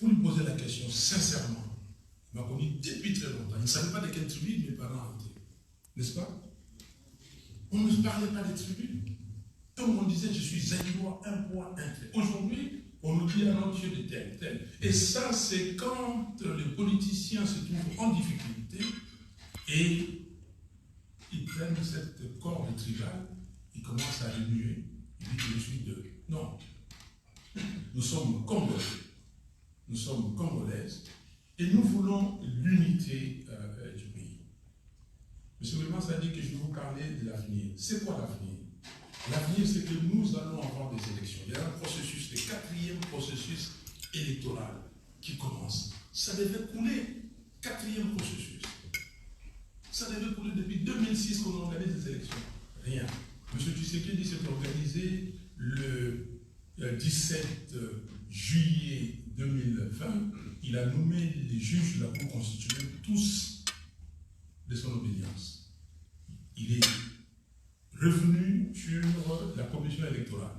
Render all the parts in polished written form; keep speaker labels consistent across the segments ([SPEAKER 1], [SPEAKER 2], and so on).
[SPEAKER 1] pour lui poser la question sincèrement, il m'a connu depuis très longtemps. Il ne savait pas de quelle tribu mes parents étaient. N'est-ce pas? On ne parlait pas des tribus. Comme on disait, je suis un doigt, un poids, un trait. Aujourd'hui, on nous dit, ah non, tu es de tel, tel. Et ça, c'est quand les politiciens se trouvent en difficulté et ils prennent cette corde tribale, ils commencent à remuer. Ils disent que je suis de. Non. Nous sommes Congolais. Nous sommes Congolaises. Et nous voulons l'unité du pays. M. Wilmans a dit que je vais vous parler de l'avenir. C'est quoi l'avenir? L'avenir, c'est que nous allons avoir des élections. Il y a un processus, le 4e processus électoral qui commence. Ça devait couler, 4e processus. Ça devait couler depuis 2006 qu'on organise des élections. Rien. M. Tshisekedi s'est organisé le 17 juillet 2020. Il a nommé les juges de la Cour constitutionnelle, tous de son obédience. Il est revenu sur la commission électorale.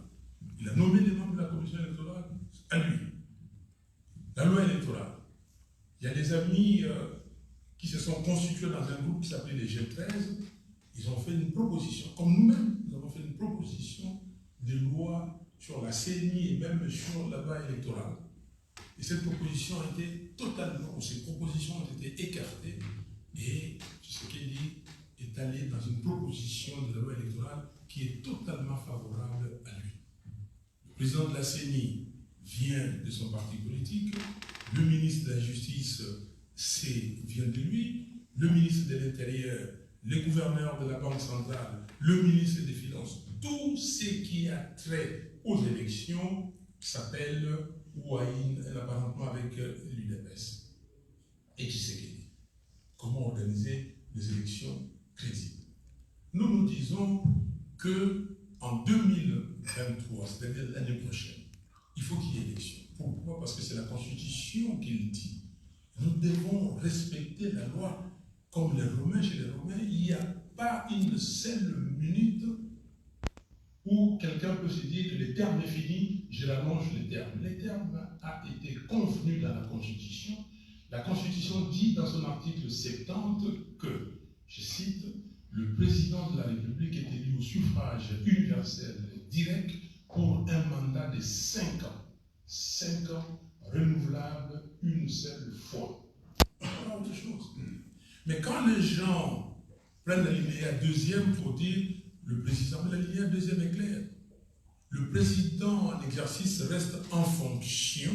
[SPEAKER 1] Il a nommé les membres de la commission électorale à lui. La loi électorale. Il y a des amis qui se sont constitués dans un groupe qui s'appelait les G13. Ils ont fait une proposition, comme nous-mêmes, nous avons fait une proposition de loi sur la CENI et même sur la loi électorale. Et cette proposition a été totalement, ces propositions ont été écartées et Tshisekedi est allé dans une proposition de la loi électorale qui est totalement favorable à lui. Le président de la CENI vient de son parti politique, le ministre de la Justice vient de lui, le ministre de l'Intérieur, le gouverneur de la Banque centrale, le ministre des Finances, tout ce qui a trait aux élections s'appelle Ouaïn, apparentement avec l'UDPS. Et Tshisekedi. Comment organiser les élections crédibles? Nous nous disons qu'en 2023, c'est-à-dire l'année prochaine, il faut qu'il y ait élection. Pourquoi? Parce que c'est la Constitution qui le dit. Nous devons respecter la loi. Comme les Romains, chez les Romains, il n'y a pas une seule minute où quelqu'un peut se dire que le terme est fini, je rallonge le terme. Le terme a été convenu dans la Constitution. La Constitution dit dans son article 70 que, je cite, le président de la République est élu au suffrage universel direct pour un mandat de 5 ans. 5 ans renouvelables une seule fois. Pas autre chose. Mais quand les gens prennent l'alinéa deuxième pour dire le président, mais l'alinéa deuxième est clair. Le président en exercice reste en fonction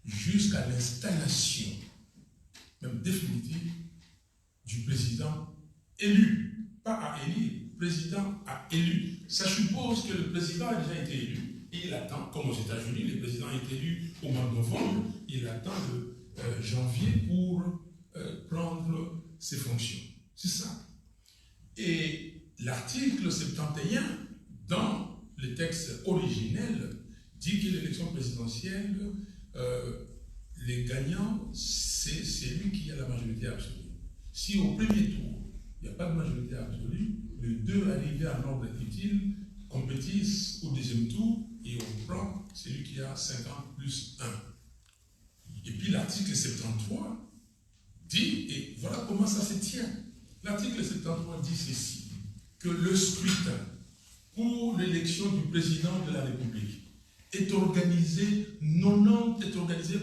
[SPEAKER 1] jusqu'à l'installation, même définitive, du président élu. Pas à élire, le président a élu. Ça suppose que le président a déjà été élu et il attend, comme aux États-Unis, le président est élu au mois de novembre, il attend le janvier pour prendre ses fonctions. C'est ça. Et l'article 71, dans le texte originel, dit que l'élection présidentielle, les gagnants, c'est celui qui a la majorité absolue. Si au premier tour, il n'y a pas de majorité absolue, les deux arrivés en ordre utile compétissent au deuxième tour et on prend celui qui a 50 plus 1. Et puis l'article 73 dit, et voilà comment ça se tient. L'article 73 dit ceci, que le scrutin pour l'élection du président de la République est organisé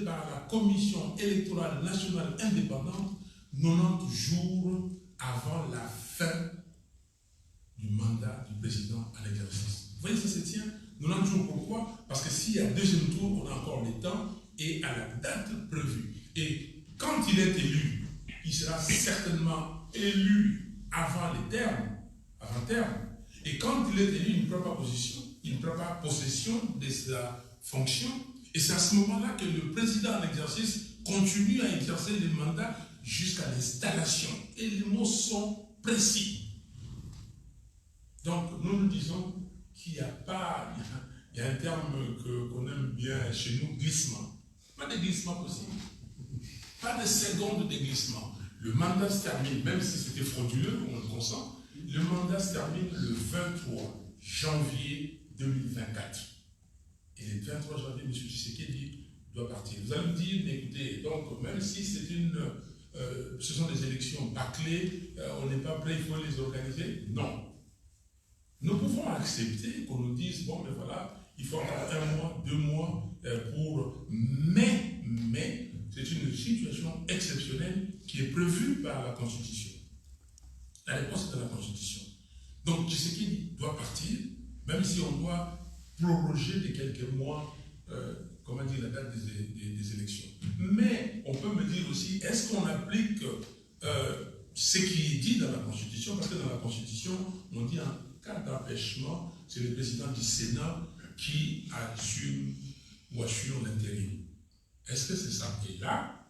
[SPEAKER 1] par la Commission électorale nationale indépendante 90 jours avant la fin du mandat du président à l'exercice. Vous voyez, ça se tient 90 jours. Pourquoi? Parce que s'il y a deuxième tour, on a encore le temps et à la date prévue. Et quand il est élu, il sera certainement élu avant les termes, avant terme. Et quand il est élu, il ne prend pas possession de sa fonction. Et c'est à ce moment-là que le président en exercice continue à exercer le mandat jusqu'à l'installation. Et les mots sont précis. Donc, nous disons qu'il n'y a pas, il y a un terme qu'on aime bien chez nous, glissement. Pas de glissement possible. Pas de seconde de glissement. Le mandat se termine, même si c'était frauduleux, on le consent, le mandat se termine le 23 janvier 2024. Et le 23 janvier, M. Tshisekedi doit partir. Vous allez me dire, mais écoutez, donc même si ce sont des élections bâclées, on n'est pas prêt, il faut les organiser. Non. Nous pouvons accepter qu'on nous dise, bon, mais voilà, il faut encore 1 mois, 2 mois pour... Mais, c'est une situation exceptionnelle qui est prévue par la Constitution. La réponse est dans la Constitution. Donc, Tshisekedi doit partir, même si on doit proroger de quelques mois, comment dire, la date des élections. Mais, on peut me dire aussi, est-ce qu'on applique ce qui est dit dans la Constitution? Parce que dans la Constitution, on dit en cas d'empêchement, c'est le président du Sénat qui assume ou assure l'intérim. Est-ce que c'est ça? Et là,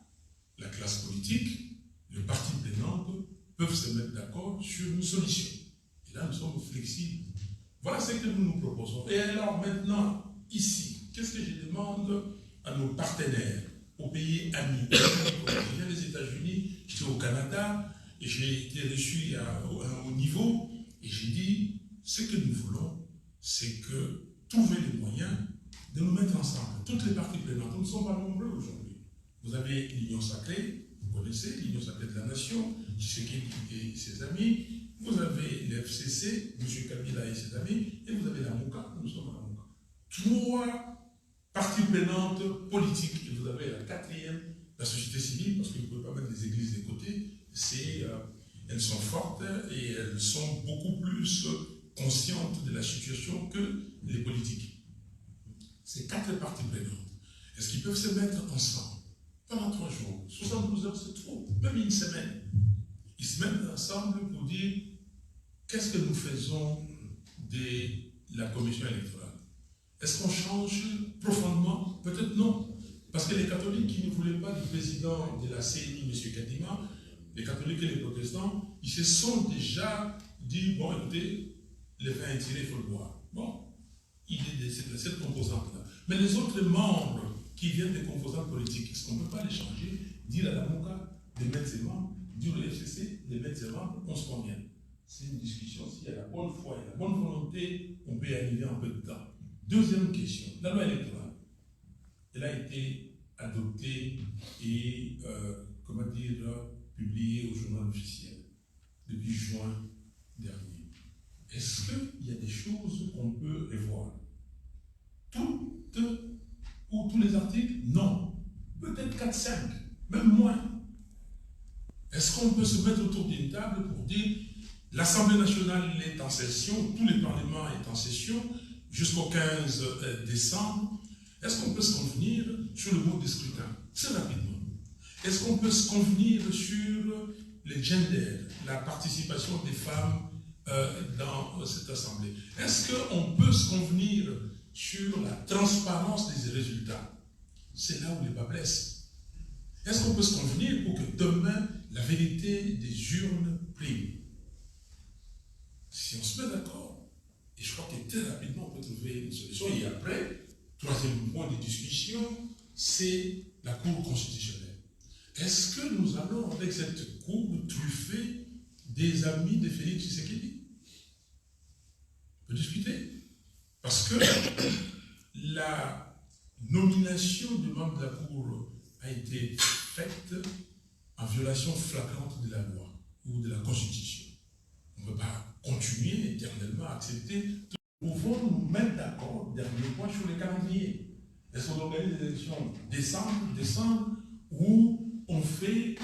[SPEAKER 1] la classe politique, le parti prenant peuvent se mettre d'accord sur une solution. Et là, nous sommes flexibles. Voilà ce que nous nous proposons. Et alors maintenant, ici, qu'est-ce que je demande à nos partenaires, aux pays amis? Je viens des États-Unis, j'étais au Canada, et j'ai été reçu à un haut niveau, et j'ai dit, ce que nous voulons, c'est que trouver les moyens de nous mettre ensemble. Toutes les parties prenantes, nous ne sommes pas nombreux aujourd'hui. Vous avez l'Union sacrée, vous connaissez l'Union sacrée de la nation, Tshisekedi et ses amis, vous avez l'FCC, M. Kabila et ses amis, et vous avez la MOUCA, nous sommes à la MOUCA. 3 parties prenantes politiques, et vous avez la 4e, la société civile, parce que vous ne pouvez pas mettre les églises de côté, elles sont fortes et elles sont beaucoup plus conscientes de la situation que les politiques. Ces 4 parties prenantes, est-ce qu'ils peuvent se mettre ensemble pendant 3 jours? 72 heures, c'est trop, même une semaine. Ils se mettent ensemble pour dire qu'est-ce que nous faisons de la commission électorale. Est-ce qu'on change profondément? Peut-être non. Parce que les catholiques qui ne voulaient pas du président de la CNI, M. Kadima, les catholiques et les protestants, ils se sont déjà dit, bon écoutez, le vin est tiré, il faut le boire. Bon, il est de cette composante-là. Mais les autres membres qui viennent des composantes politiques, est-ce qu'on ne peut pas les changer? Dire à la MOCA de mettre ses membres, dire au FCC de mettre ses membres, on se convient. C'est une discussion, s'il y a la bonne foi et la bonne volonté, on peut y arriver en peu de temps. Deuxième question, la loi électorale, elle a été adoptée et, publiée au journal officiel depuis juin dernier. Est-ce qu'il y a des choses qu'on peut revoir? Toutes ou tous les articles? Non. Peut-être 4-5, même moins. Est-ce qu'on peut se mettre autour d'une table pour dire l'Assemblée nationale est en session, tous les parlements sont en session jusqu'au 15 décembre. Est-ce qu'on peut se convenir sur le mode de scrutin? Très rapidement. Est-ce qu'on peut se convenir sur les genders, la participation des femmes dans cette assemblée? Est-ce qu'on peut se convenir sur la transparence des résultats? C'est là où les bas blessent. Est-ce qu'on peut se convenir pour que demain, la vérité des urnes prime? Si on se met d'accord, et je crois que très rapidement, on peut trouver une solution. Et après, 3e point de discussion, c'est la Cour constitutionnelle. Est-ce que nous allons, avec cette Cour, truffer des amis de Félix Tshisekedi? On peut discuter. Parce que la nomination du membre de la Cour a été faite en violation flagrante de la loi ou de la Constitution. On ne peut pas continuer éternellement à accepter. Nous pouvons nous mettre d'accord, dernier point, sur les calendriers. Est-ce qu'on organise des élections décembre, où on fait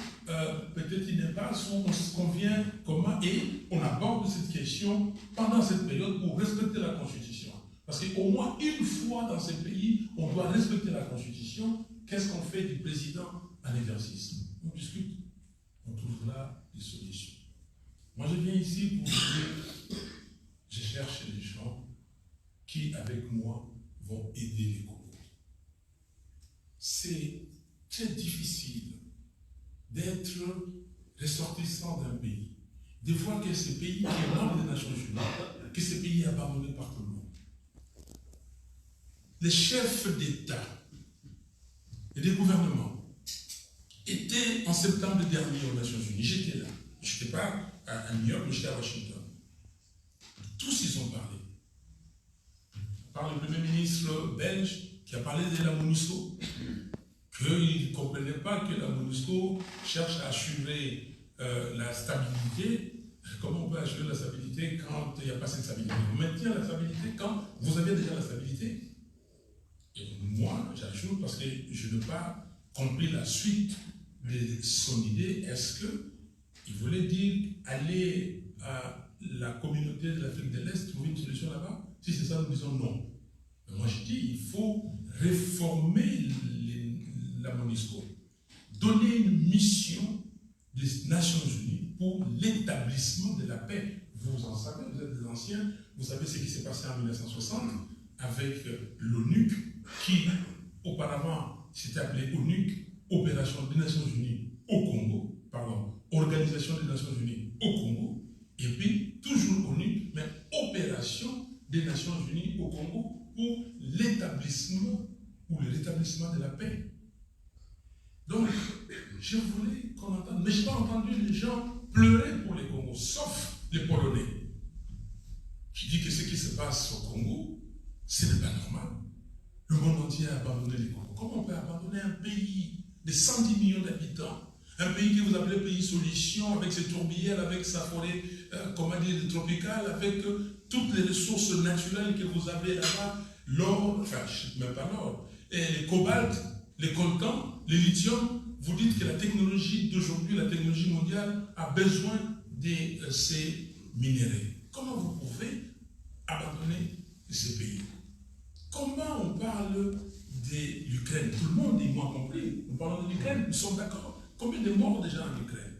[SPEAKER 1] peut-être une impasse, où on se convient comment, et on aborde cette question pendant cette période pour respecter la Constitution. Parce qu'au moins une fois dans ces pays, on doit respecter la Constitution. Qu'est-ce qu'on fait du président en exercice? On discute, on trouvera des solutions. Moi, je viens ici pour dire, je cherche des gens qui, avec moi, vont aider les Congolais. C'est très difficile d'être ressortissant d'un pays, de voir que ce pays est membre des Nations Unies, que ce pays est abandonné par tout le monde. Les chefs d'État et des gouvernements étaient en septembre dernier aux Nations Unies. J'étais là. Je n'étais pas à New York, mais j'étais à Washington. Tous ils ont parlé. Par le Premier ministre belge qui a parlé de la MONUSCO. qu'ils ne comprenaient pas que la MONUSCO cherche à assurer la stabilité. Comment on peut assurer la stabilité quand il n'y a pas cette stabilité? On maintient la stabilité quand vous avez déjà la stabilité. Et moi, j'ajoute, parce que je n'ai pas compris la suite de son idée, est-ce qu'il voulait dire aller à la communauté de l'Afrique de l'Est trouver une solution là-bas? Si c'est ça, nous disons non. Mais moi, je dis, il faut réformer la MONUSCO, donner une mission des Nations Unies pour l'établissement de la paix. Vous en savez, vous êtes des anciens, vous savez ce qui s'est passé en 1960 avec l'ONUC, qui auparavant s'était appelé ONUC, Opération des Nations Unies au Congo, pardon, Organisation des Nations Unies au Congo, et puis toujours ONUC, mais Opération des Nations Unies au Congo pour l'établissement ou le rétablissement de la paix. Donc, je voulais qu'on entende, mais je n'ai pas entendu les gens pleurer pour les Congos, sauf les Polonais. Je dis que ce qui se passe au Congo, ce n'est pas normal. Le monde entier a abandonné les Congos. Comment on peut abandonner un pays de 110 millions d'habitants, un pays que vous appelez pays solution, avec ses tourbières, avec sa forêt, comment dire, tropicale, avec toutes les ressources naturelles que vous avez là-bas, l'or, enfin, même pas l'or, et les cobalt, les coltans, les lithium. Vous dites que la technologie d'aujourd'hui, la technologie mondiale, a besoin de ces minéraux. Comment vous pouvez abandonner ces pays? Comment on parle de l'Ukraine? Tout le monde, y moi compris, nous parlons de l'Ukraine, nous sommes d'accord. Combien de morts déjà en Ukraine?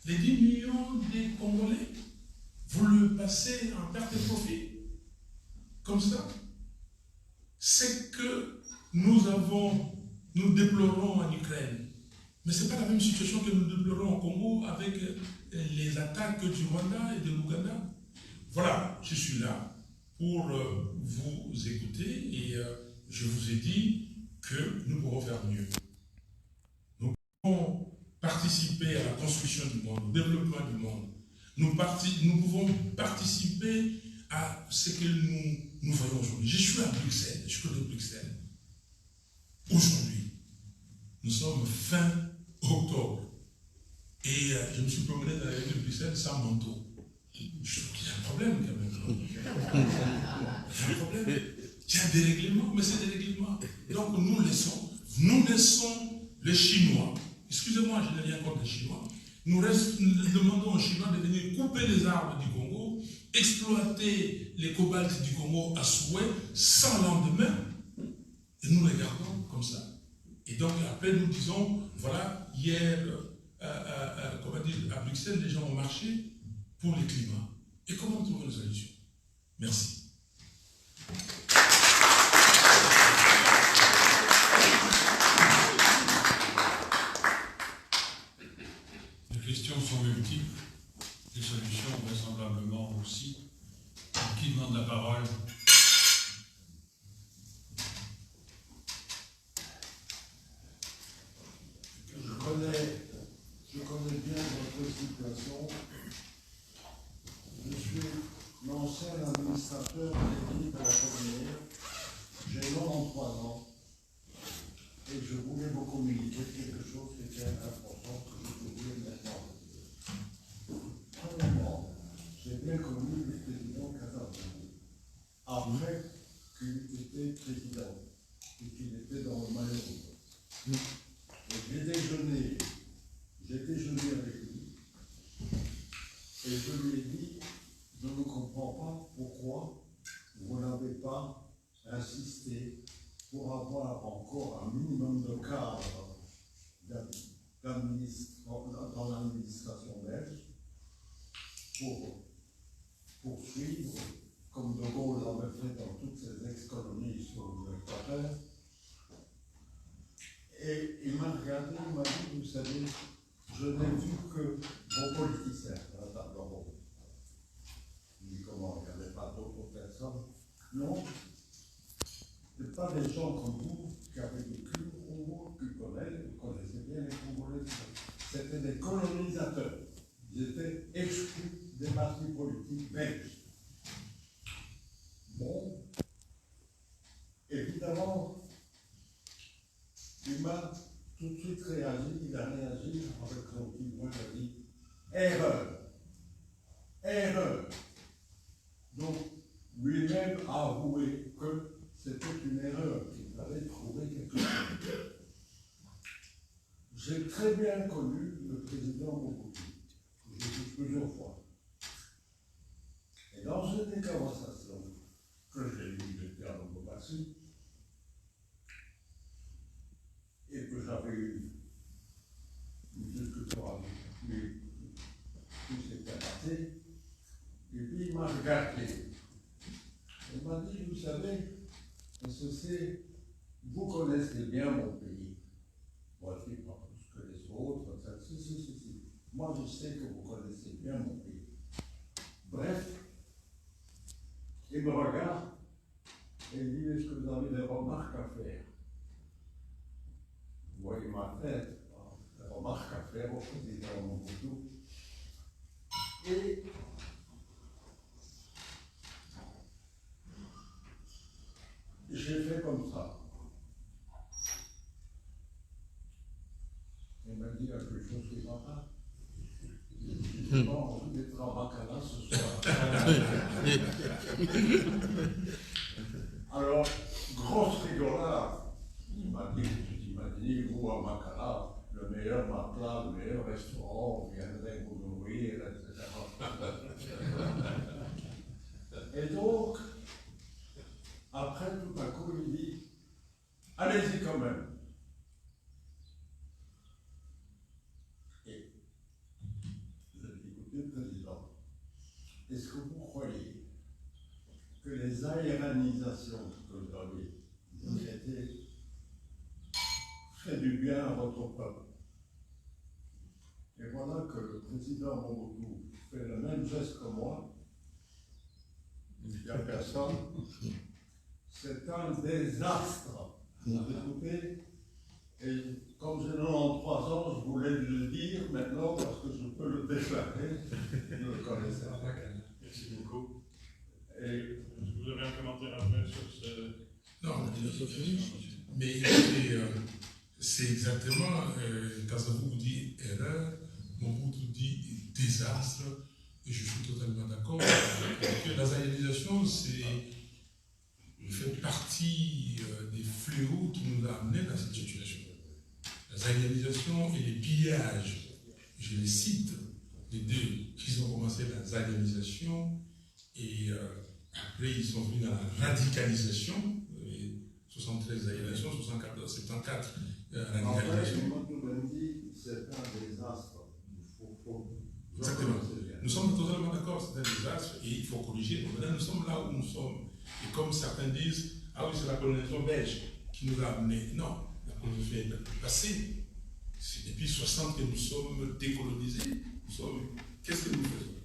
[SPEAKER 1] Les 10 millions de Congolais, vous le passez en perte de profit? Comme ça? C'est que nous déplorons en Ukraine. Mais ce n'est pas la même situation que nous déplorons au Congo avec les attaques du Rwanda et de l'Ouganda. Voilà, je suis là pour vous écouter et je vous ai dit que nous pourrons faire mieux. Nous pouvons participer à la construction du monde, au développement du monde. Nous pouvons participer à ce que nous voyons aujourd'hui. Je suis à Bruxelles, je connais Bruxelles. Aujourd'hui, nous sommes fin octobre et je me suis promené dans la ville de Bruxelles sans manteau. Je trouve qu'il y a un problème quand même. Il y a un problème. Il y a des règlements, mais c'est des règlements. Donc nous laissons les Chinois, excusez-moi, je n'ai rien contre les Chinois, nous demandons aux Chinois de venir couper les arbres du Congo, exploiter les cobaltes du Congo à souhait, sans lendemain, et nous les gardons comme ça. Et donc après nous disons, voilà, hier, comment dire, à Bruxelles, les gens ont marché pour le climat. Et comment trouver une solution? Merci.
[SPEAKER 2] Les questions sont multiples, les solutions vraisemblablement aussi. Qui demande la parole?
[SPEAKER 3] Je connais bien votre situation. Je suis l'ancien administrateur de l'équipe à la première. J'ai 93 ans et je voulais vous communiquer quelque chose qui était important que je voulais maintenant. Premièrement, j'ai bien connu le président Katarzyk après qu'il était président et qu'il était dans le maillot. J'ai déjeuné avec lui et je lui ai dit, je ne comprends pas pourquoi vous n'avez pas insisté pour avoir encore un minimum de cadre dans l'administration belge pour poursuivre, comme De Gaulle l'avait fait dans toutes ses ex-colonies sur l'Équateur. Et il m'a regardé, il m'a dit, vous savez, je n'ai vu que vos politiciens à la table ronde. Il dit, comment, il n'y avait pas d'autres personnes? Non, ce n'est pas des gens comme vous qui avaient vécu au Congo, qui connaissaient bien les Congolais. C'était des colonisateurs. Ils étaient exclus des partis politiques belges. Bon, évidemment, il m'a tout de suite réagi, il a réagi avec son petit doigt, il a dit erreur, erreur. Donc, lui-même a avoué que c'était une erreur, qu'il fallait trouver quelque chose. J'ai très bien connu le président Mobutu, que j'ai vu plusieurs fois. Et dans une conversation que j'ai eue depuis un moment passé, et que j'avais eu une discussion avec lui, qui s'était passé, et puis il m'a regardé. Il m'a dit, vous savez, vous connaissez bien mon pays. Moi, je ne dis pas plus que les autres. Si. Moi, je sais que vous connaissez bien mon pays. Bref, il me regarde et il dit, est-ce que vous avez des remarques à faire? Vous voyez ma tête, des remarques à faire au président Mobutu. Et j'ai fait comme ça. Il m'a dit quelque chose qui ne va pas. Je n'ai pas envie d'être en bacala ce soir. Alors, grosse rigolade. Il m'a dit, vous imaginez, vous à Makala, le meilleur matelas, le meilleur restaurant, vous viendrez vous nourrir, etc. Et donc, après, tout à coup, il dit, allez-y quand même. Et je lui ai dit, président, est-ce que vous croyez que les aéranisations que vous avez traitées fait du bien à votre peuple? Et voilà que le président Mobutu fait le même geste que moi. Il n'y a personne. C'est un désastre. Vous écoutez? Et comme j'ai 93 ans, je voulais le dire maintenant parce que je peux le déclarer. Vous le connaissez.
[SPEAKER 2] Merci beaucoup.
[SPEAKER 3] Et
[SPEAKER 2] Vous avez un commentaire après sur ce...
[SPEAKER 1] Non, mais écoutez, c'est exactement, quand vous dit erreur, Mobutu dit désastre, et je suis totalement d'accord que la zaïrisation, fait partie des fléaux qui nous a amenés dans cette situation. La zaïrisation et les pillages, je les cite, les deux, qui ont commencé la zaïrisation et après ils sont venus dans la radicalisation, 73 zaïrisation, 74, 74 radicalisation.
[SPEAKER 3] En fait, c'est un désastre.
[SPEAKER 1] Exactement. Nous sommes totalement d'accord, c'est un désastre et il faut corriger. Donc maintenant, nous sommes là où nous sommes. Et comme certains disent, ah oui, c'est la colonisation belge qui nous a amenés. Non, la colonisation est passée. C'est depuis 60 que nous sommes décolonisés. Qu'est-ce que nous faisons?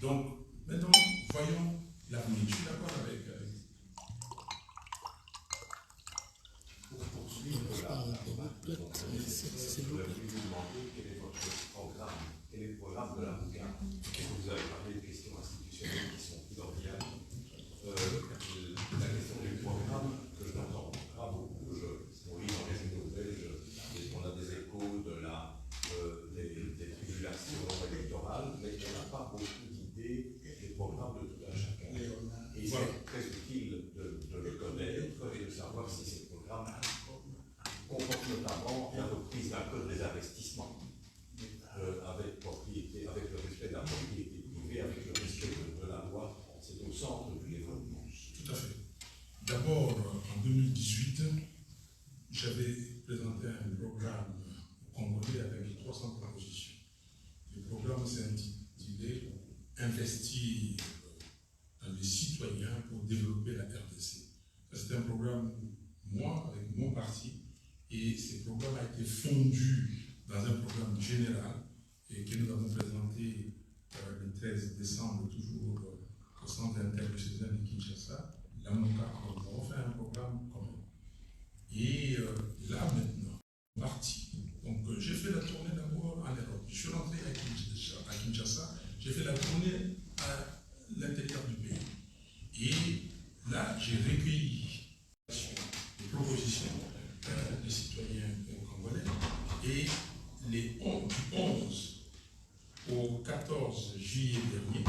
[SPEAKER 1] Donc, maintenant, voyons l'avenir. Je suis d'accord avec.
[SPEAKER 4] Pour poursuivre je voulais vous demander quel est votre programme, quel est le programme de la Rouga. Vous avez parlé de questions institutionnelles qui sont primordiales. La question du programme que j'entends pas beaucoup, on lit dans les journaux belges, on a des échos des tribulations électorales, mais on n'a pas beaucoup d'idées des programmes de tout un chacun. Et c'est très utile de le connaître et de savoir si ces programmes comportent notamment la reprise d'un code des investissements avec le respect de la propriété privée, avec le respect de la loi. C'est au centre du développement.
[SPEAKER 1] Tout à fait. D'abord, en 2018, j'avais présenté un programme congolais avec 300 propositions. Le programme s'est intitulé Investir dans les citoyens pour développer la RDC. C'est un programme, moi, avec mon parti, et ce programme a été fondu dans un programme général et que nous avons présenté le 13 décembre, toujours au centre interrégional de Kinshasa. Là, nous avons fait un programme commun. Et là, maintenant, parti. Donc, j'ai fait la tournée d'abord en Europe. Je suis rentré à Kinshasa, j'ai fait la tournée à l'intérieur du pays. Et là, j'ai recueilli les propositions des citoyens congolais. Et du 11 au 14 juillet dernier,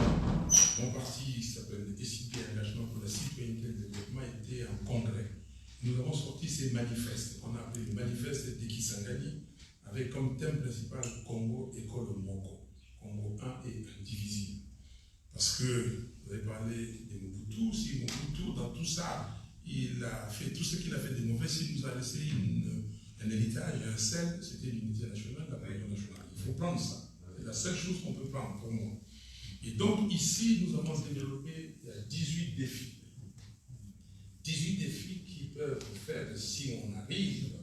[SPEAKER 1] mon parti qui s'appelle le SIP Engagement pour la Citoyenneté et le Développement était en congrès. Nous avons sorti ces manifestes qu'on a appelé le manifeste de Kisangani, avec comme thème principal Congo, école Moko. Congo 1 et indivisible. Parce que vous avez parlé de Mobutu, si Mobutu, dans tout ça, il a fait tout ce qu'il a fait de mauvais, s'il nous a laissé un héritage, un sel, c'était l'unité nationale, la cohésion nationale. Il faut prendre ça. C'est la seule chose qu'on peut prendre pour moi. Et donc ici, nous avons développé 18 défis. 18 défis qui peuvent faire, si on arrive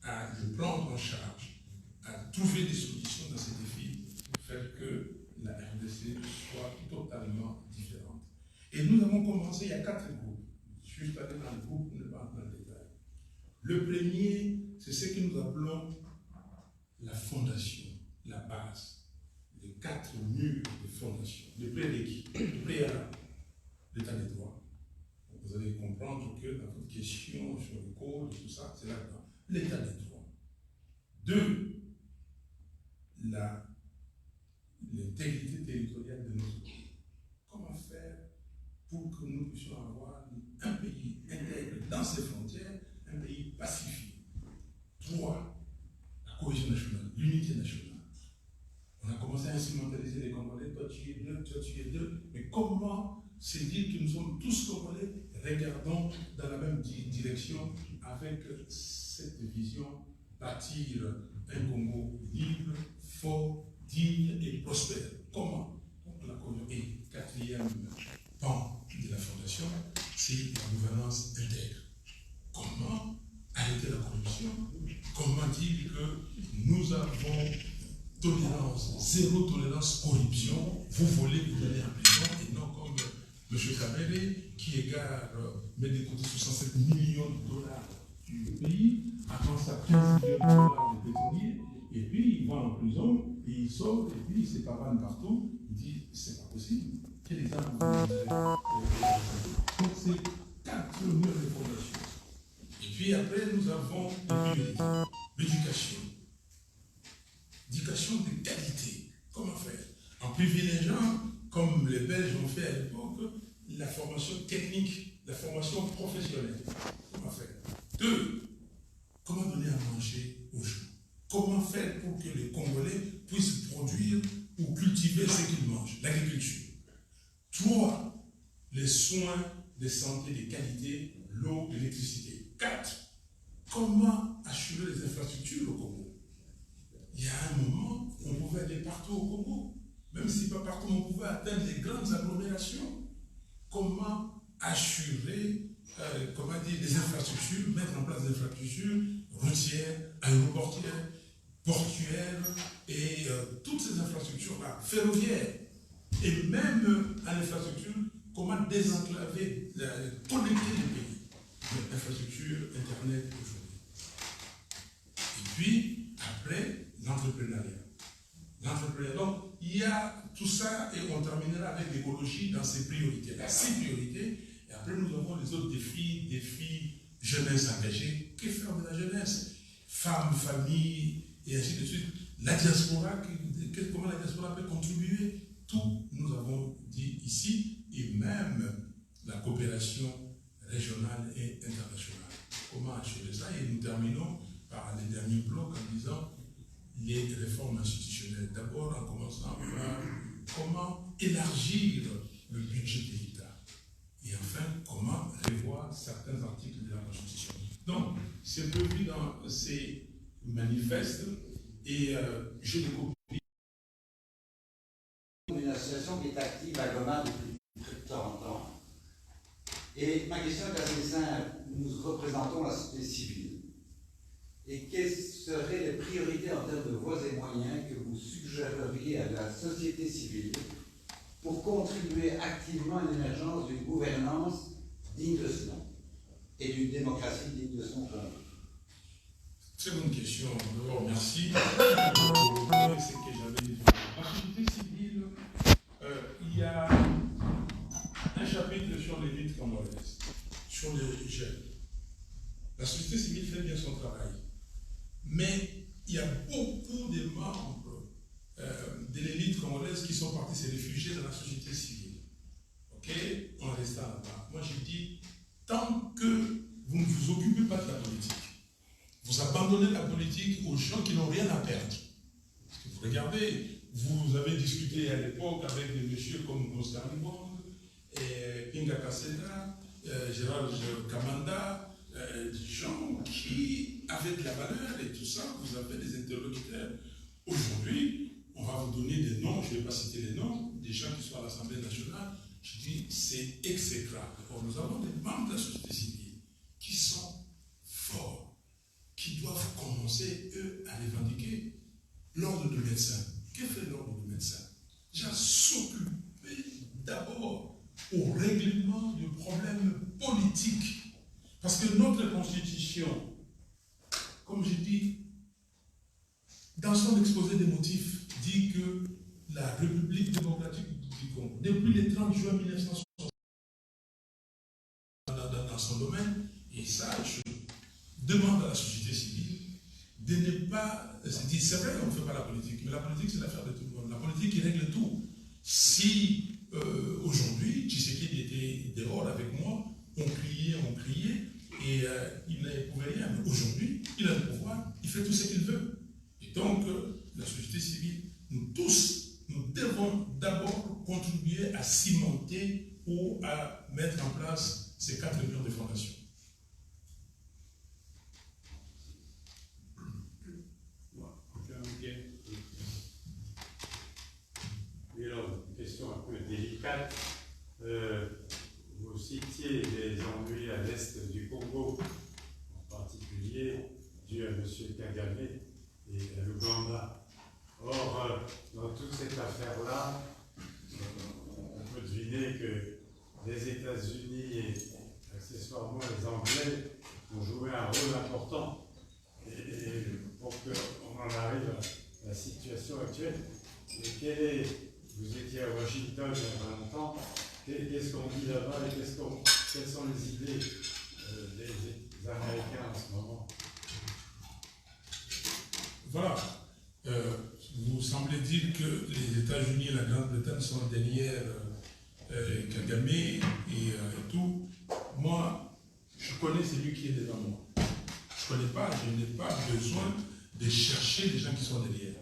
[SPEAKER 1] à le prendre en charge, à trouver des solutions dans ces défis, faire que la RDC soit totalement différente. Et nous avons commencé, il y a 4 groupes. Je suis allé dans le groupe pour ne pas entrer dans le détail. Le premier, c'est ce que nous appelons la fondation, la base. Les 4 murs de fondation, le prérequis, le préalable, l'état des droits. Donc vous allez comprendre que dans votre question sur le code, tout ça, c'est là-dedans. L'état des droits. 2, l'intégrité territoriale de notre pays. Comment faire pour que nous puissions avoir un pays intègre dans ses frontières, un pays pacifique. 3, la cohésion nationale, l'unité nationale. On a commencé à instrumentaliser les Congolais, toi tu es deux, mais comment se dire que nous sommes tous Congolais, regardons dans la même direction avec cette vision, bâtir un Congo libre, fort, digne et prospère. Comment? Donc la cohésion. Et 4e pan de la fondation, c'est la gouvernance intègre. Comment arrêter la corruption? Comment dire que nous avons tolérance, zéro tolérance corruption, vous volez, vous allez en prison, et non comme M. Kamere qui égare, met de côté 67 millions de dollars du pays, attend sa 15 millions de dollars de pétrolier, et puis il va en prison, et il sort, et puis il se pavane partout, il dit c'est pas possible. Quel exemple vous avez? Donc c'est 4 murs de fondation. Et puis après nous avons l'éducation. Éducation de qualité. Comment faire? En privilégiant, comme les Belges ont fait à l'époque, la formation technique, la formation professionnelle. Comment faire? 2, comment donner à manger aux gens? Comment faire pour que les Congolais puissent produire ou cultiver ce qu'ils mangent? L'agriculture. 3, les soins de santé de qualité, l'eau, l'électricité. 4, comment assurer les infrastructures au Congo? Il y a un moment, on pouvait aller partout au Congo, même si pas partout, on pouvait atteindre les grandes agglomérations. Comment assurer, les infrastructures, mettre en place des infrastructures routières, aéroportuaires, portuaires et toutes ces infrastructures-là, ferroviaires, et même à l'infrastructure, comment désenclaver, connecter les pays, l'infrastructure Internet aujourd'hui. Et puis, après, l'entrepreneuriat. Donc, il y a tout ça et on terminera avec l'écologie dans ses priorités. La 6 priorités, et après nous avons les autres défis, jeunesse engagée. Que faire de la jeunesse? Femmes, famille, et ainsi de suite. La diaspora, comment la diaspora peut contribuer? Tout, nous avons dit ici, et même la coopération régionale et internationale. Comment assurer ça? Et nous terminons par les derniers blocs en disant les réformes institutionnelles. D'abord en commençant par comment élargir le budget de l'État. Et enfin, comment revoir certains articles de la Constitution. Donc, c'est prévu dans ces manifestes et je les copie.
[SPEAKER 5] Une association qui est active à Goma depuis plus de 40 ans. Et ma question est assez simple. Nous représentons la société civile. Et quelles seraient les priorités en termes de voies et moyens que vous suggéreriez à la société civile pour contribuer activement à l'émergence d'une gouvernance digne de ce nom et d'une démocratie digne de son nom?
[SPEAKER 1] Très bonne question. D'abord, merci. C'est que j'avais dit. La société civile, il y a un chapitre sur les luttes congolaises, sur les jeunes. La société civile fait bien son travail. Mais il y a beaucoup de membres de l'élite congolaise qui sont partis se réfugier dans la société civile. Ok? En restant là-bas. Moi, je dis, tant que vous ne vous occupez pas de la politique, vous abandonnez la politique aux gens qui n'ont rien à perdre. Parce que vous regardez, vous avez discuté à l'époque avec des messieurs comme Oscar Mbong, Pinga Kaseda, Gérard Kamanda, des gens qui avaient de la valeur et tout ça, vous avez des interlocuteurs. Aujourd'hui, on va vous donner des noms, je ne vais pas citer les noms, des gens qui sont à l'Assemblée nationale. Je dis, c'est exécrable. Or, nous avons des membres de la société civile qui sont forts, qui doivent commencer, eux, à revendiquer l'ordre de médecin. Que fait l'ordre de médecin? Déjà, s'occuper d'abord au règlement du problème politique. Parce que notre constitution, comme je dis, dans son exposé des motifs, dit que la République démocratique du Congo, depuis le 30 juin 1960, dans son domaine, et ça, je demande à la société civile de ne pas se dire, c'est vrai qu'on ne fait pas la politique, mais la politique c'est l'affaire de tout le monde. La politique qui règle tout. Si aujourd'hui, Tshisekedi était dehors avec moi, on criait, et il ne pouvait rien. Mais aujourd'hui, il a le pouvoir, il fait tout ce qu'il veut. Et donc, la société civile, nous tous, nous devons d'abord contribuer à cimenter ou à mettre en place ces 4 murs de fondation.
[SPEAKER 6] Oui, alors, une question un peu délicate. Vous citiez les ennuis à l'est du Congo, en particulier dû à M. Kagame et à l'Ouganda. Or, dans toute cette affaire-là, on peut deviner que les États-Unis et accessoirement les Anglais ont joué un rôle important. Et pour qu'on en arrive à la situation actuelle, et vous étiez à Washington il y a pas longtemps, qu'est-ce qu'on dit là-bas et quelles sont les idées des Américains en ce moment?
[SPEAKER 1] Voilà. Vous semblez dire que les États-Unis et la Grande-Bretagne sont derrière Kagame et tout. Moi, je connais celui qui est devant moi. Je n'ai pas besoin de chercher les gens qui sont derrière.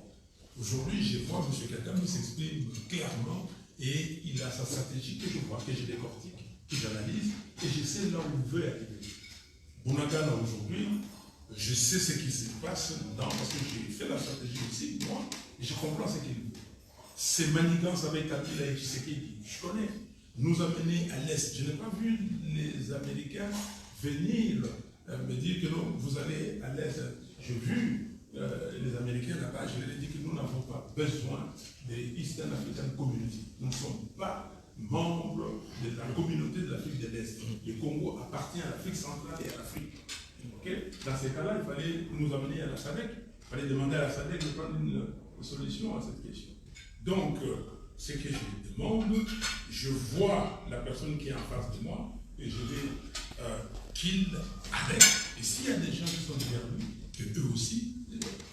[SPEAKER 1] Aujourd'hui, je vois M. Kagame s'exprime clairement et il a sa stratégie que je vois, que je décortique, que j'analyse et je sais là où il veut arriver. Bunagana aujourd'hui, je sais ce qui se passe dedans parce que j'ai fait la stratégie aussi, moi, et je comprends ce qu'il veut. Ces manigances avec Kabila et Tshisekedi, je connais, nous amener à l'Est. Je n'ai pas vu les Américains venir me dire que non, vous allez à l'Est. J'ai vu les Américains là-bas, je leur ai dit que nous n'avons pas besoin des Eastern African Community. Nous ne sommes pas membres de la communauté de l'Afrique de l'Est. Le Congo appartient à l'Afrique centrale et à l'Afrique. Okay? Dans ces cas-là, il fallait nous amener à la SADC. Il fallait demander à la SADC de prendre une solution à cette question. Donc, ce que je demande, je vois la personne qui est en face de moi et je vais qu'il arrête. Et s'il y a des gens qui sont derrière lui, que eux aussi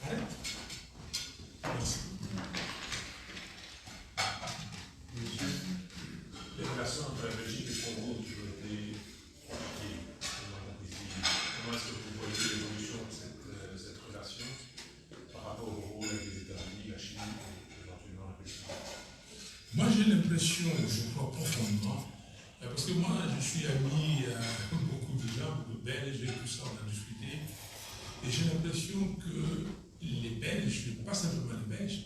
[SPEAKER 1] arrêtent. Merci.
[SPEAKER 4] Les relations entre la Belgique et le Congo ont toujours été compliquées. Comment est-ce que vous voyez l'évolution de cette relation par rapport au rôle avec les États-Unis, la Chine et éventuellement la Belgique?
[SPEAKER 1] Moi j'ai l'impression, je crois profondément, parce que moi je suis ami à beaucoup de gens, beaucoup de Belges, et tout ça, on a discuté, et j'ai l'impression que les Belges, pas simplement les Belges,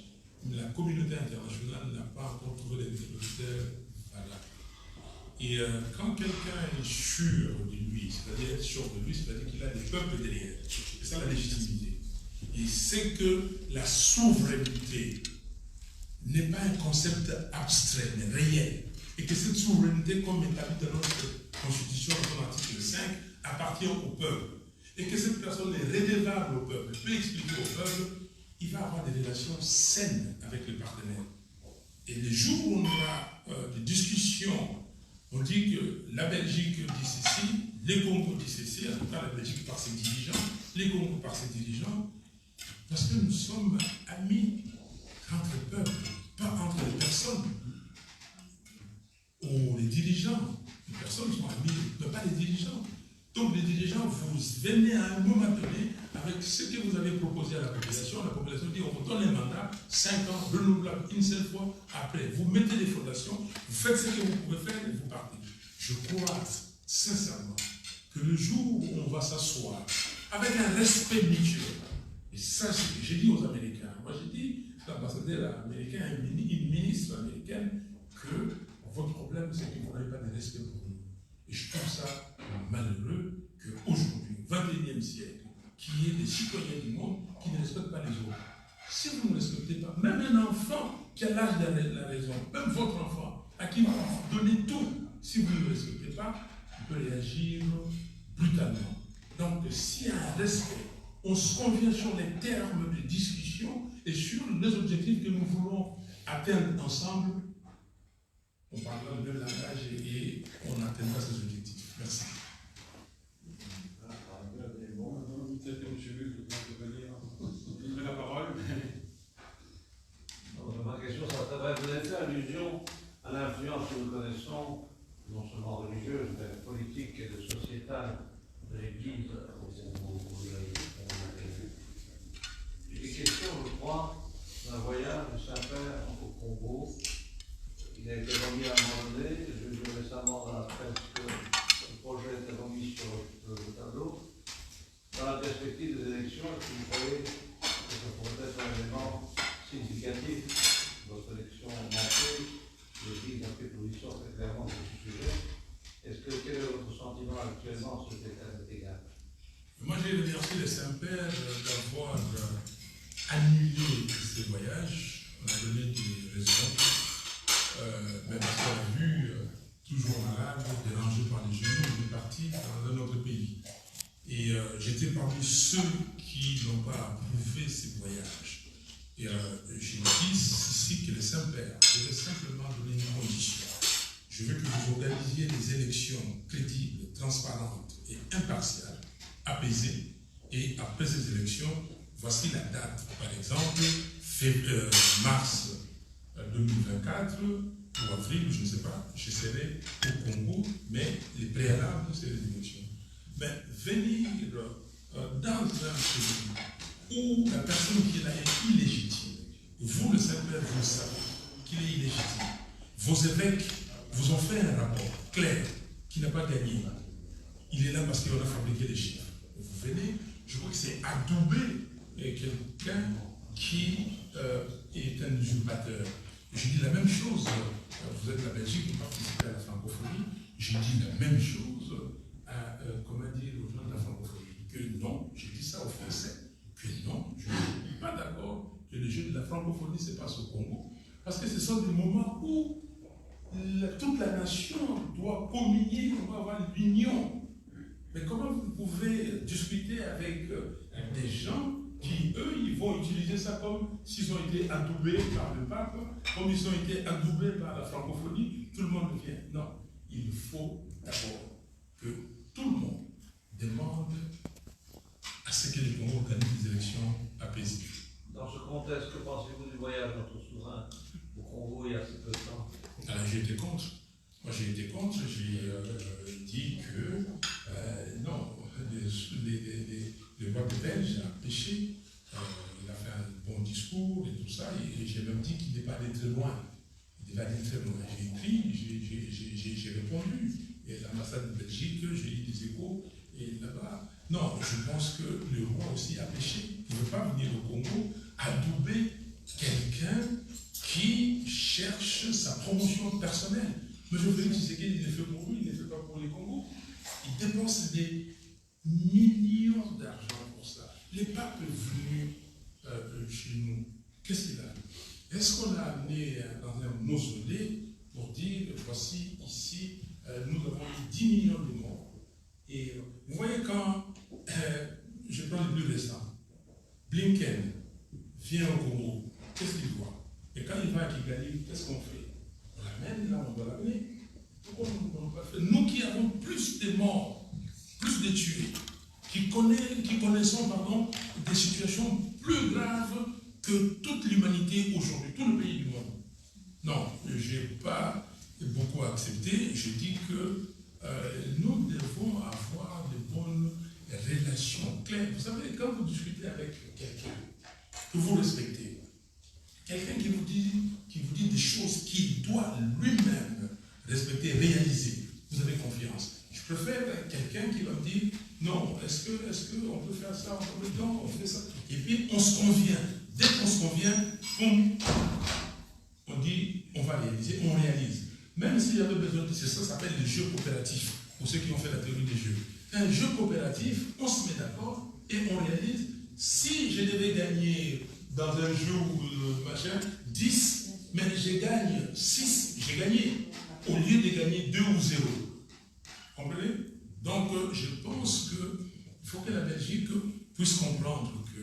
[SPEAKER 1] mais la communauté internationale n'a pas encore trouvé l'interlocuteur valable. Et quand quelqu'un est sûr de lui, c'est-à-dire être sûr de lui, c'est-à-dire qu'il a des peuples derrière, c'est ça la légitimité. Il sait que la souveraineté n'est pas un concept abstrait, mais réel. Et que cette souveraineté, comme établie dans notre Constitution, dans son article 5, appartient au peuple. Et que cette personne est redevable au peuple, peut expliquer au peuple, il va avoir des relations saines avec les partenaires. Et les jours où on aura des discussions, on dit que la Belgique dit ceci, les Congos dit ceci, en tout cas la Belgique par ses dirigeants, les Congos par ses dirigeants, Parce que nous sommes amis entre les peuples, pas entre les personnes. Ou les dirigeants. Les personnes sont amies, mais pas les dirigeants. Donc les dirigeants, vous venez à un moment donné avec ce que vous avez proposé à la population dit on vous donne un mandat, 5 ans, renouvelable une seule fois, après vous mettez les fondations, vous faites ce que vous pouvez faire et vous partez. Je crois sincèrement que le jour où on va s'asseoir avec un respect mutuel, et ça c'est ce que j'ai dit aux Américains, moi j'ai dit à l'ambassadeur américain, une ministre américaine, que votre problème c'est que vous n'avez pas de respect pour nous. Et je trouve ça malheureux qu'aujourd'hui, au XXIe siècle, qu'il y ait des citoyens du monde qui ne respectent pas les autres. Si vous ne respectez pas, même un enfant qui a l'âge de la raison, même votre enfant, à qui vous donnez tout, si vous ne le respectez pas, il peut réagir brutalement. Donc, s'il y a un respect, on se convient sur les termes de discussion et sur les objectifs que nous voulons atteindre ensemble, on parlera le même langage et on atteindra ces objectifs. Merci.
[SPEAKER 2] Peut-être que M. Bull peut intervenir. Il met la parole.
[SPEAKER 7] Ma question, ça s'adresse. Vous avez fait allusion à l'influence que nous connaissons, non seulement religieuse, mais politique et sociétale de l'Église. J'ai des questions, je crois, d'un voyage du Saint-Père au Congo. Il a été remis à un moment donné. J'ai vu récemment dans la presse que le projet était remis sur le tableau. Dans la perspective des élections, est-ce que vous croyez que ça pourrait être un élément significatif de votre élection manquée? L'Église a pris position très clairement sur ce sujet. Quel est votre sentiment actuellement sur cet égard?
[SPEAKER 1] Moi, j'ai remercié le Saint-Père d'avoir annulé ces voyages. On a donné des raisons. Mais parce qu'on a vu, toujours malade, dérangé par les genoux, il est parti dans un autre pays. Et j'étais parmi ceux qui n'ont pas approuvé ces voyages. Et j'ai dit ici que le Saint-Père devait simplement donner une condition. Je veux que vous organisiez des élections crédibles, transparentes et impartiales, apaisées. Et après ces élections, voici la date. Par exemple, mars 2024 ou avril, je ne sais pas, je serai au Congo, mais les préalables, c'est les élections. Mais venir dans un pays où la personne qui est là est illégitime, vous, le Saint-Père, vous savez qu'il est illégitime. Vos évêques vous ont fait un rapport clair qui n'a pas gagné. Il est là parce qu'on a fabriqué des chiffres. Vous venez, je crois que c'est adouber quelqu'un qui est un usurpateur. Je dis la même chose, vous êtes la Belgique, vous participez à la francophonie, je dis la même chose aux gens de la francophonie, que non, j'ai dit ça aux Français, que non, je ne suis pas d'accord que les Jeux de la francophonie se passent au Congo, parce que ce sont des moments où toute la nation doit communier, on doit avoir l'union. Mais comment vous pouvez discuter avec des gens qui, eux, ils vont utiliser ça comme s'ils ont été adoubés par le pape, comme ils ont été adoubés par la francophonie, tout le monde vient. Non, il faut d'abord que tout le monde demande à ce que les Congo organisent des élections apaisées.
[SPEAKER 7] Dans ce contexte, que pensez-vous du voyage de notre souverain au Congo il y a si peu de temps?
[SPEAKER 1] Alors j'ai été contre. Moi j'ai été contre, j'ai dit que non, le roi belge a péché, il a fait un bon discours et tout ça, et j'ai même dit qu'il n'est pas allé très loin. Il n'est pas allé très loin. J'ai écrit, j'ai répondu. Et l'ambassade de Belgique, j'ai eu des échos, et là-bas, non, je pense que le roi aussi a péché. Il ne veut pas venir au Congo adouber quelqu'un qui cherche sa promotion personnelle. M. Félix Tshisekedi, il le fait pour lui, il ne le fait pas pour les Congos. Il dépense des millions d'argent pour ça. Les papes venus chez nous, qu'est-ce qu'il a? Est-ce qu'on l'a amené dans un mausolée pour dire, voici ici, nous avons eu 10 millions de morts. Et vous voyez quand, je prends le plus récent, Blinken vient au Congo, qu'est-ce qu'il voit? Et quand il va à Kigali, qu'est-ce qu'on fait? On l'amène là, on doit l'amener. Pourquoi on ne peut pas faire? Nous qui avons plus de morts, plus de tués, qui connaissons des situations plus graves que toute l'humanité aujourd'hui, tout le pays du monde. Non, je n'ai pas beaucoup accepté. Je dis que nous devons avoir de bonnes relations claires. Vous savez, quand vous discutez avec quelqu'un que vous respectez, quelqu'un qui vous dit des choses qu'il doit lui-même respecter, réaliser, vous avez confiance. Je préfère quelqu'un qui va me dire non, est-ce qu'on peut faire ça, on fait ça. Et puis on se convient. Dès qu'on se convient, on dit on va réaliser, on réalise. Même s'il y avait besoin de ça, ça s'appelle le jeu coopératif, pour ceux qui ont fait la théorie des jeux. Un jeu coopératif, on se met d'accord et on réalise. Si je devais gagner dans un jeu ou machin, 10, mais je gagne 6, j'ai gagné, au lieu de gagner 2 ou 0. Comprenez? Donc, je pense qu'il faut que la Belgique puisse comprendre que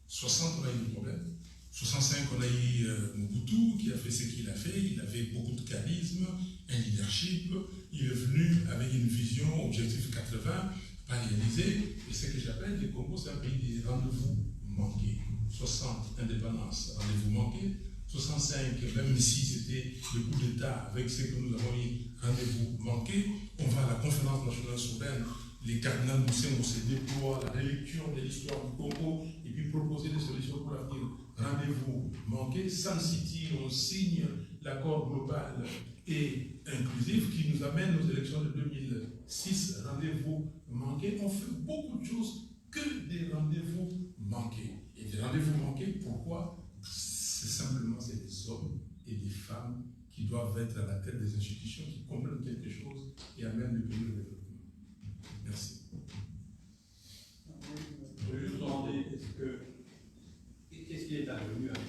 [SPEAKER 1] 60, on a eu des problèmes. 65, on a eu Mobutu qui a fait ce qu'il a fait. Il avait beaucoup de charisme, un leadership. Il est venu avec une vision, objectif 80, pas réalisé. Et ce que j'appelle le Congo, c'est un pays des rendez-vous manqués. 60, indépendance, rendez-vous manqué. 65, même si c'était le coup d'État avec ce que nous avons eu, rendez-vous manqué. On va à la conférence nationale souveraine. Les cardinals Moussin se déploient la relecture de l'histoire du Congo et puis proposer des solutions pour l'avenir. Rendez-vous manqué. Sun City, on signe l'accord global et inclusif qui nous amène aux élections de 2006. Rendez-vous manqué. On fait beaucoup de choses que des rendez-vous manqués. Et des rendez-vous manqués, pourquoi? C'est simplement des hommes et des femmes qui doivent être à la tête des institutions, qui comprennent quelque chose et amènent le pays au développement. Merci.
[SPEAKER 6] Je veux juste demander, qu'est-ce qui est advenu avec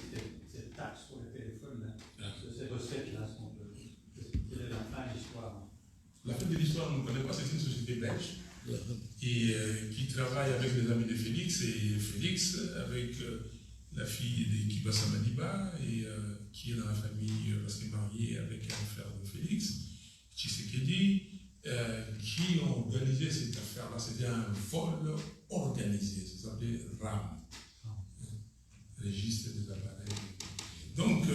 [SPEAKER 6] cette taxe pour les téléphones, ces recettes-là quelle est la fin de l'histoire?
[SPEAKER 1] La fin de l'histoire, on ne connaît pas, c'est une société belge et qui travaille avec les amis de Félix, et Félix avec la fille de Kibasa Madiba, et qui est dans la famille, parce qu'elle est mariée avec un frère de Félix, Tshisekedi, qui ont organisé cette affaire-là. C'était un vol organisé, ça s'appelait RAM, registre des appareils. Donc,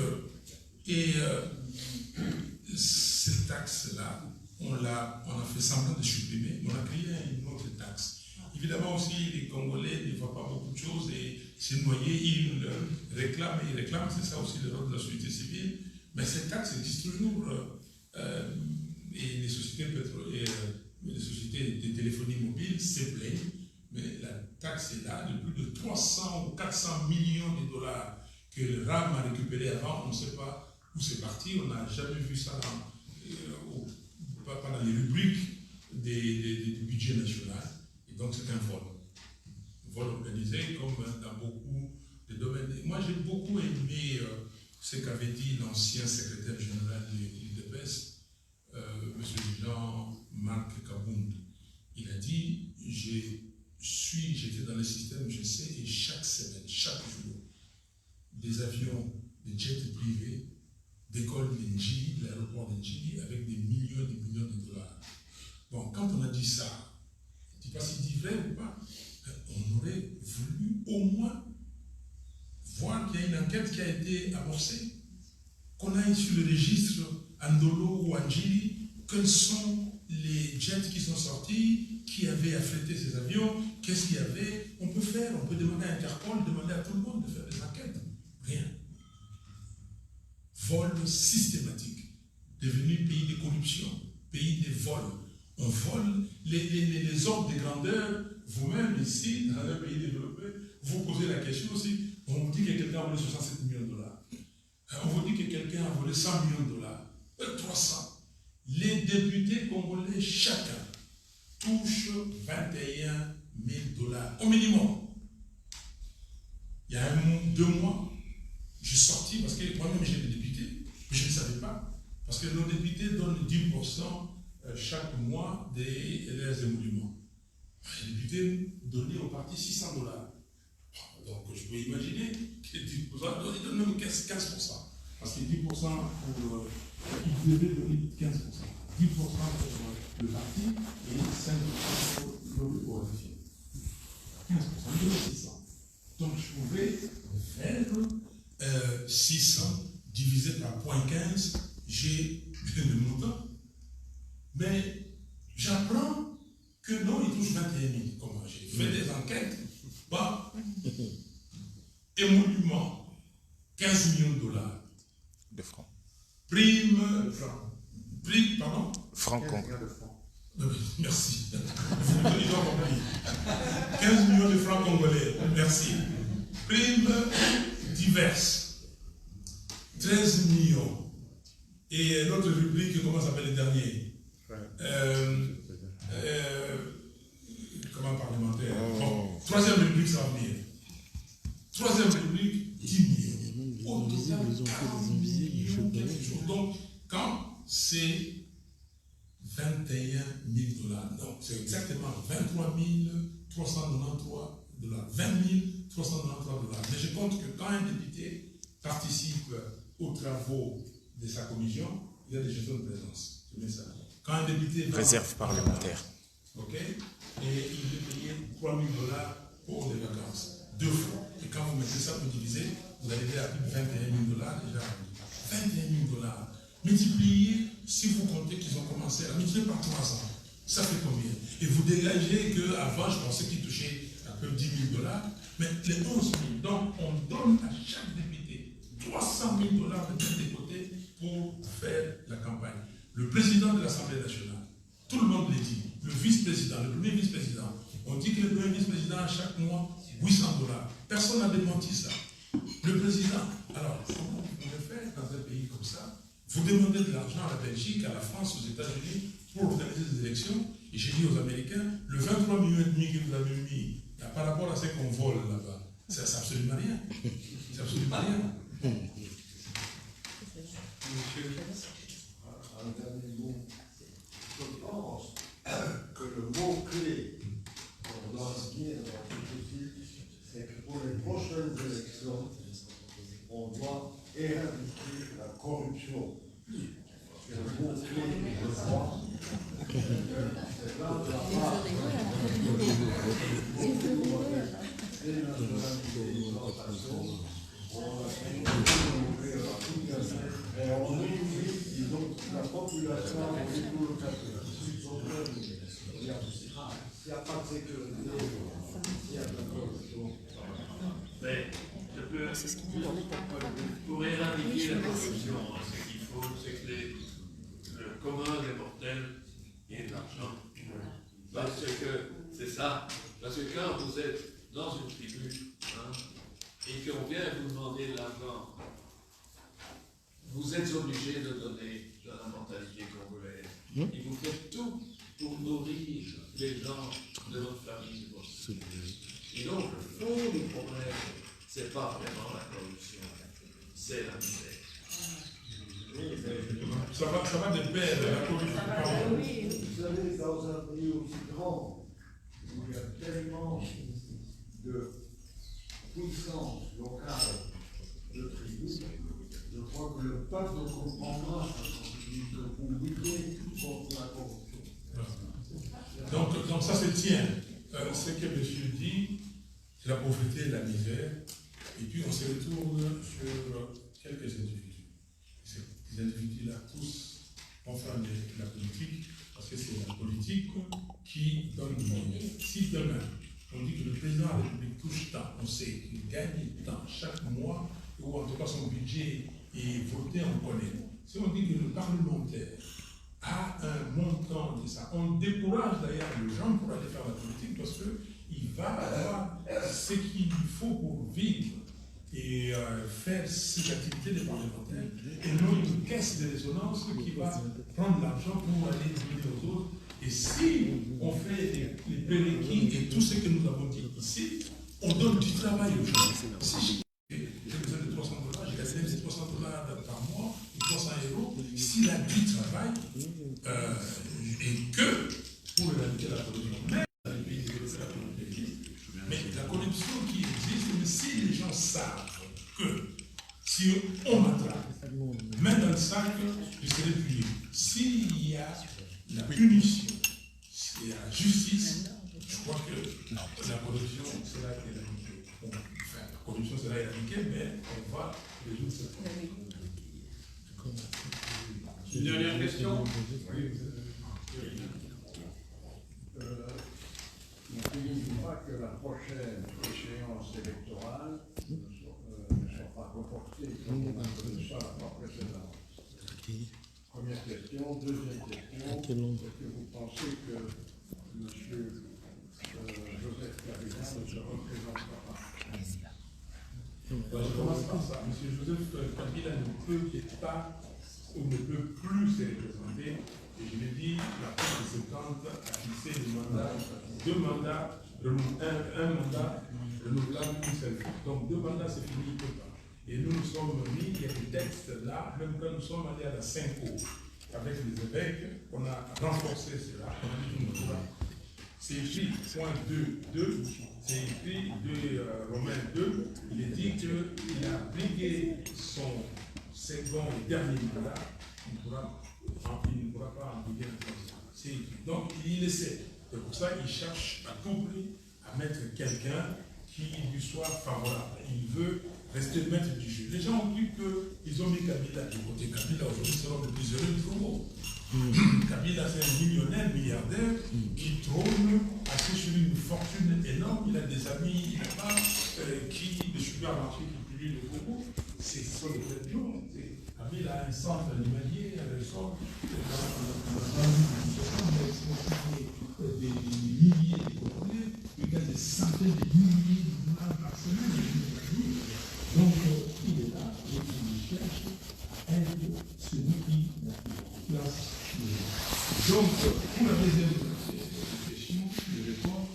[SPEAKER 1] cette taxe-là, on a fait semblant de supprimer, mais on a créé une autre taxe. Évidemment aussi, les Congolais ne voient pas beaucoup de choses et c'est noyé, ils réclament, c'est ça aussi le rôle de la société civile. Mais cette taxe existe toujours. Et les sociétés de téléphonie mobile se plaignent, mais la taxe est là, de plus de 300 ou 400 millions de dollars que le RAM a récupéré avant, on ne sait pas où c'est parti, on n'a jamais vu ça pas dans les rubriques du budget national, et donc c'est un vol organisé comme dans beaucoup de domaines. Moi j'ai beaucoup aimé ce qu'avait dit l'ancien secrétaire général de l'UDPS, M. Jean-Marc Kabound. Il a dit, j'étais dans le système, je sais, et chaque semaine, chaque jour, des avions, des jets privés décollent d'Njili, de l'aéroport d'Njili, avec des millions et des millions de dollars. Bon, quand on a dit ça, je ne sais pas s'il dit vrai ou pas, on aurait voulu au moins voir qu'il y a une enquête qui a été amorcée, qu'on aille sur le registre Andolo ou Anjili, quels sont les jets qui sont sortis, qui avaient affrété ces avions, qu'est-ce qu'il y avait. On peut demander à Interpol, demander à tout le monde de faire des enquêtes. Rien. Vol systématique, devenu pays de corruption, pays de vol. On vole les ordres de grandeur, vous-même ici, dans un pays développé, vous posez la question aussi, on vous dit que quelqu'un a volé 67 millions de dollars. On vous dit que quelqu'un a volé 100 millions de dollars. 300. Les députés congolais, chacun, touchent 21 000 dollars au minimum. Il y a 2 mois, je suis sorti parce que moi-même j'ai des députés, mais je ne savais pas. Parce que nos députés donnent 10% chaque mois des leurs émoluments. Les députés donnaient au parti 600 dollars. Donc je peux imaginer que 10%, ils donnent même 15%. Parce que 10% pour. Ils devaient donner 15%. 10% pour le parti et 5% pour l'opposition. 15% de 600. Donc je pouvais faire 600 divisé par 0.15, j'ai le montant. Mais j'apprends que non, il touche 21 000. Comment j'ai fait des enquêtes. Bah, émolument, 15 millions de dollars.
[SPEAKER 8] De francs.
[SPEAKER 1] Prime, prime, pardon?
[SPEAKER 8] Francs.
[SPEAKER 1] Merci. Ils ont compris. 15 millions de francs congolais. Merci. Primes diverses. 13 millions. Et l'autre rubrique, comment s'appelle le dernier? Comment parlementaire? Bon, troisième rubrique, ça va venir. Troisième rubrique, 10 millions. Au total, 40 millions, quelque chose. Donc, quand c'est 21 000 dollars, non, c'est exactement 23 393 dollars. 20 393 dollars. Mais je compte que quand un député participe aux travaux de sa commission, il y a des jetons de présence. C'est bien ça. Quand un député
[SPEAKER 8] Réserve parlementaire.
[SPEAKER 1] Ok, et il est payé 3 000 dollars pour des vacances. 2 fois. Et quand vous mettez ça, vous divisez, vous arrivez à plus de 21 000 dollars déjà. 21 000 dollars. Multipliez, si vous comptez qu'ils ont commencé à multiplier par 3 ans, ça fait combien? Et vous dégagez qu'avant, je pensais qu'ils touchaient un peu 10 000 dollars, mais les 11 000. Donc, on donne à chaque député 300 000 dollars de tous les côtés pour faire la campagne. Le président de l'Assemblée nationale, tout le monde le dit, le vice-président, le premier vice-président, on dit que le premier vice-président a chaque mois 800 dollars. Personne n'a démenti ça. Le président, alors, comment vous pouvez faire dans un pays comme ça? Vous demandez de l'argent à la Belgique, à la France, aux États-Unis pour organiser des élections. Et j'ai dit aux Américains, le 23 millions et demi que vous avez mis, par rapport à ce qu'on vole là-bas, c'est absolument rien. C'est absolument rien.
[SPEAKER 3] Monsieur, un dernier mot. Je pense que le mot-clé qu'on doit signer dans tout ceci, c'est que pour les prochaines élections, on doit éradiquer la corruption. C'est le mot-clé, je crois. C'est là de la part des nationalités d'implantation. On oublie, disons, la population et tout le capital. Il n'y a pas de sécurité, il y a de la corruption.
[SPEAKER 9] Mais je peux, pour éradiquer la corruption, ce qu'il faut, c'est que le commun des mortels ait de l'argent. Parce que c'est ça. Parce que quand vous êtes dans une tribu, et qu'on vient vous demander de l'argent, vous êtes obligé de donner dans la mentalité congolaise. Et vous faites tout pour nourrir les gens de votre famille, de votre société. Et donc, le fond du problème, c'est pas vraiment la corruption, c'est la misère.
[SPEAKER 1] Ça va de pair, la corruption.
[SPEAKER 3] Vous savez, dans un pays aussi grand, où il y a tellement de puissance locale de tribus, je crois que le peuple comprendra que pour lutter contre la corruption.
[SPEAKER 1] Donc ça se tient. Ce que monsieur dit, c'est la pauvreté et la misère. Et puis on se retourne sur quelques individus. Ces individus-là, tous, vont faire de la politique, parce que c'est la politique qui donne le moyen. Si demain, on dit que le président de la République touche tant, on sait qu'il gagne tant chaque mois, ou en tout cas son budget est voté, on connaît. Si on dit que le parlementaire a un montant de ça, on décourage d'ailleurs les gens pour aller faire la politique parce qu'il va avoir ce qu'il faut pour vivre et faire ses activités de parlementaire, et non une caisse de résonance qui va prendre l'argent pour aller donner aux autres. Et si on fait les péréquis et tout ce que nous avons dit ici, on donne du travail aux gens. Si j'ai besoin de 300 dollars, j'ai gagné des 300 dollars par mois, 300 euros, s'il a du travail, et que pour éradiquer la corruption, même dans les pays développés, la corruption existe, mais la corruption qui existe, mais si les gens savent que si on m'attrape, main dans le sac, je serai puni. S'il y a la punition, s'il y a la justice, je Je crois que la corruption, c'est là qu'elle est éradiquée. Enfin, la corruption, c'est là qu'elle est éradiquée, mais on va résoudre ce problème.
[SPEAKER 2] Une dernière question?
[SPEAKER 3] N'oublions pas que la prochaine échéance électorale ne soit pas reportée comme on a connu ça la fois précédente. Première question. Deuxième question, est-ce que vous pensez que M. Joseph Kabila ne se représentera pas?
[SPEAKER 1] Je commence par ça. M. Joseph Kabila ne peut pas ou ne peut plus se représenter. Et je l'ai dit, la Cour a fixé les mandats, un mandat renouvelable une seule fois. Donc 2 mandats, c'est fini, il ne peut pas. Et nous nous sommes mis, il y a des textes là, même quand nous sommes allés à la Synco avec les évêques, on a renforcé cela, on a dit qu'il ne peut pas. C'est écrit, point 2, c'est écrit de Romains 2, il est dit qu'il a brigué son second et dernier mandat, il ne pourra pas en briguer un troisième. Donc il le sait. C'est pour ça qu'il cherche à tout prix à mettre quelqu'un qui lui soit favorable. Il veut rester maître du jeu. Les gens ont cru qu'ils ont mis Kabila du côté. Kabila aujourd'hui sera le plus heureux du Congo. Kabila, c'est un millionnaire, milliardaire, qui trône assis sur une fortune énorme. Il a des amis là-bas le supermarché qui publie le Congo. Ce sont les vrais pions. Kabila a un centre animalier, un centre des milliers de Congolais, il gagne des centaines de milliers de dollars par semaine. Donc, il est là et il cherche à être celui qui n'a plus place. Donc, pour la deuxième question, les réformes,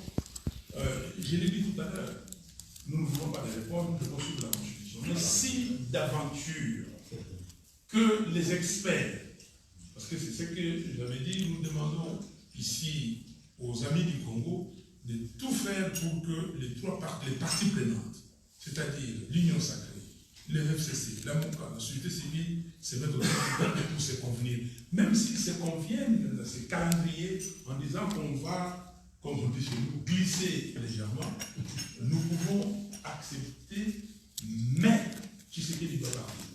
[SPEAKER 1] je l'ai dit tout à l'heure, nous ne voulons pas de réformes, nous voulons suivre la Constitution. Mais si d'aventure que les experts, parce que c'est ce que j'avais dit, nous demandons ici aux amis du Congo de tout faire pour que les parties prenantes, c'est-à-dire l'Union sacrée, le FCC, la MOCA, la société civile, se mettent au travail pour se convenir. Même s'ils se conviennent dans ces calendriers en disant qu'on va, comme on dit chez nous, glisser légèrement, nous pouvons accepter, mais Tshisekedi doit partir.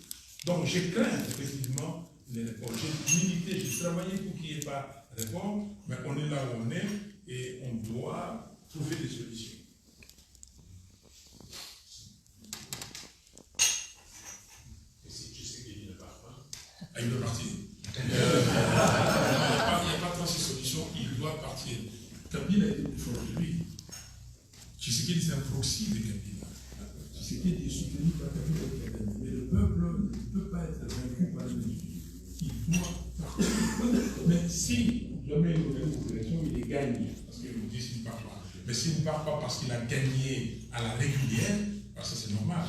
[SPEAKER 1] Donc je crains effectivement les réformes. J'ai milité, j'ai travaillé pour qu'il n'y ait pas de réforme, mais on est là où on est et on doit trouver des solutions. Et si Tshisekedi ne part pas, il doit partir. Il n'y a pas 36 solutions, il doit partir. Kabila est plus fort que lui. Tshisekedi, c'est un proxy de Kabila. Tshisekedi est soutenu par Kabila. Mais le peuple ne peut pas être vaincu par les individus. Il doit partir. Mais si jamais il y a une population, il est gagné. Parce qu'il nous dit qu'il ne part pas. Mais s'il ne part pas parce qu'il a gagné à la régulière, parce que c'est normal.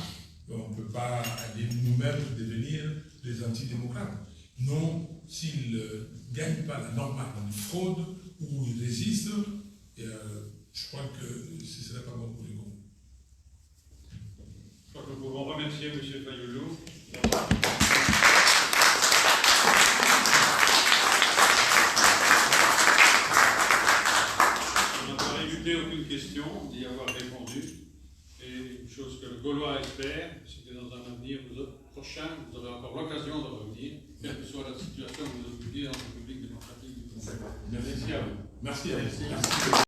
[SPEAKER 1] On ne peut pas aller nous-mêmes devenir des antidémocrates. Non, s'il ne gagne pas la normale, il fraude ou il résiste, je crois que ce ne serait pas bon pour les Congolais.
[SPEAKER 2] Je crois que nous pouvons remercier M. Fayulu. On n'a pas réfuté aucune question, d'y avoir répondu. Et une chose que le Gaulois espère, c'est que dans un avenir prochain, vous aurez encore l'occasion de revenir, quelle que soit la situation que vous occupiez dans la République démocratique du Congo.
[SPEAKER 1] Merci à vous. Merci à vous.
[SPEAKER 2] Merci.